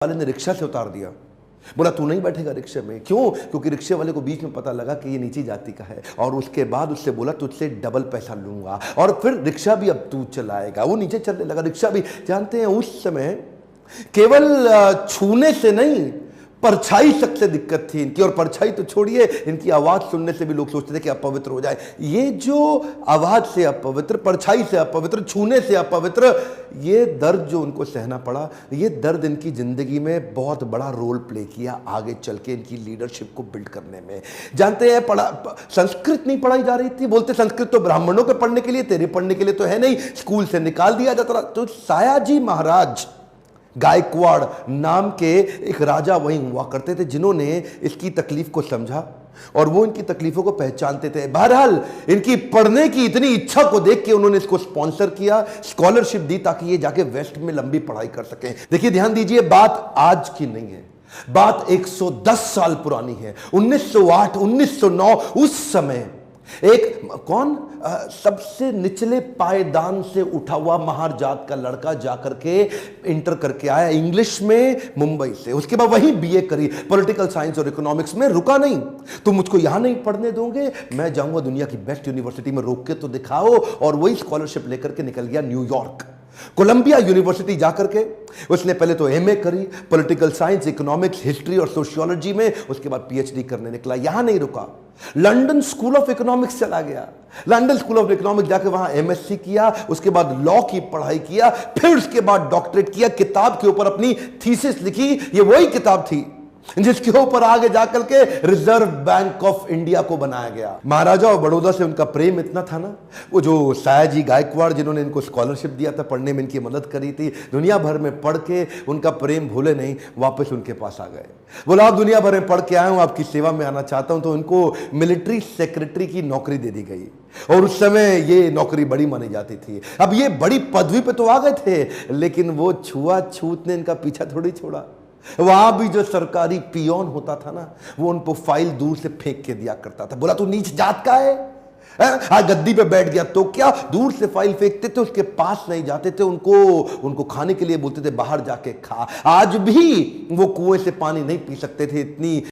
वाले ने रिक्शा से उतार दिया। बोला तू नहीं बैठेगा रिक्शे में। क्यों? क्योंकि रिक्शे वाले को बीच में पता लगा कि ये नीची जाति का है, और उसके बाद उससे बोला तुझसे डबल पैसा लूंगा, और फिर रिक्शा भी अब तू चलाएगा। वो नीचे चलने लगा, रिक्शा भी। जानते हैं उस समय केवल छूने से नहीं, परछाई तक से दिक्कत थी इनकी, और परछाई तो छोड़िए, इनकी आवाज सुनने से भी लोग सोचते थे कि अपवित्र हो जाए। ये जो आवाज से अपवित्र, परछाई से अपवित्र, छूने से अपवित्र, ये दर्द जो उनको सहना पड़ा, ये दर्द इनकी जिंदगी में बहुत बड़ा रोल प्ले किया आगे चल के इनकी लीडरशिप को बिल्ड करने में। जानते हैं संस्कृत नहीं पढ़ाई जा रही थी, बोलते संस्कृत तो ब्राह्मणों के पढ़ने के लिए, तेरे पढ़ने के लिए तो है नहीं, स्कूल से निकाल दिया जाता था। तो सायाजी महाराज गायकवाड़ नाम के एक राजा वहीं हुआ करते थे, जिन्होंने इसकी तकलीफ को समझा और वो इनकी तकलीफों को पहचानते थे। बहरहाल इनकी पढ़ने की इतनी इच्छा को देख के उन्होंने इसको स्पॉन्सर किया, स्कॉलरशिप दी, ताकि ये जाके वेस्ट में लंबी पढ़ाई कर सकें। देखिए ध्यान दीजिए, बात आज की नहीं है, बात 110 साल पुरानी है। 1908 1909 उस समय एक सबसे निचले पायदान से उठा हुआ महार जात का लड़का जाकर के इंटर करके आया इंग्लिश में मुंबई से। उसके बाद वही बीए करी, पॉलिटिकल साइंस और इकोनॉमिक्स में। रुका नहीं, तुम मुझको यहां नहीं पढ़ने दोगे, मैं जाऊंगा दुनिया की बेस्ट यूनिवर्सिटी में, रोक के तो दिखाओ। और वही स्कॉलरशिप लेकर के निकल गया न्यूयॉर्क, कोलंबिया यूनिवर्सिटी जाकर के उसने पहले तो एमए करी, पॉलिटिकल साइंस, इकोनॉमिक्स, हिस्ट्री और सोशियोलॉजी में। उसके बाद पीएचडी करने निकला। यहां नहीं रुका, लंदन स्कूल ऑफ इकोनॉमिक्स चला गया। लंदन स्कूल ऑफ इकोनॉमिक्स जाकर वहां एमएससी किया, उसके बाद लॉ की पढ़ाई किया, फिर उसके बाद डॉक्टरेट किया, किताब के ऊपर अपनी थीसिस लिखी। ये वही किताब थी जिसके ऊपर आगे जाकर के रिजर्व बैंक ऑफ इंडिया को बनाया गया। महाराजा और बड़ौदा से उनका प्रेम इतना था ना, वो जो सायाजी गायकवाड़ जिन्होंने इनको स्कॉलरशिप दिया था, पढ़ने में इनकी मदद करी थी, दुनिया भर में पढ़ के उनका प्रेम भूले नहीं, वापस उनके पास आ गए। बोला आप दुनिया भर में पढ़ के आए हूं, आपकी सेवा में आना चाहता हूं। तो उनको मिलिट्री सेक्रेटरी की नौकरी दे दी गई, और उस समय ये नौकरी बड़ी मानी जाती थी। अब ये बड़ी पदवी पे तो आ गए थे, लेकिन वो छुआछूत ने इनका पीछा थोड़ी छोड़ा। वहां भी जो सरकारी पियोन होता था ना, वो उनको फाइल दूर से फेंक के दिया करता था। बोला तू नीच जात का है? आज गद्दी पे बैठ गया तो क्या? दूर से फाइल फेंकते थे, उसके पास नहीं जाते थे। उनको खाने के लिए बोलते थे बाहर जाके खा। आज भी वो कुएं से पानी नहीं पी सकते थे, इतनी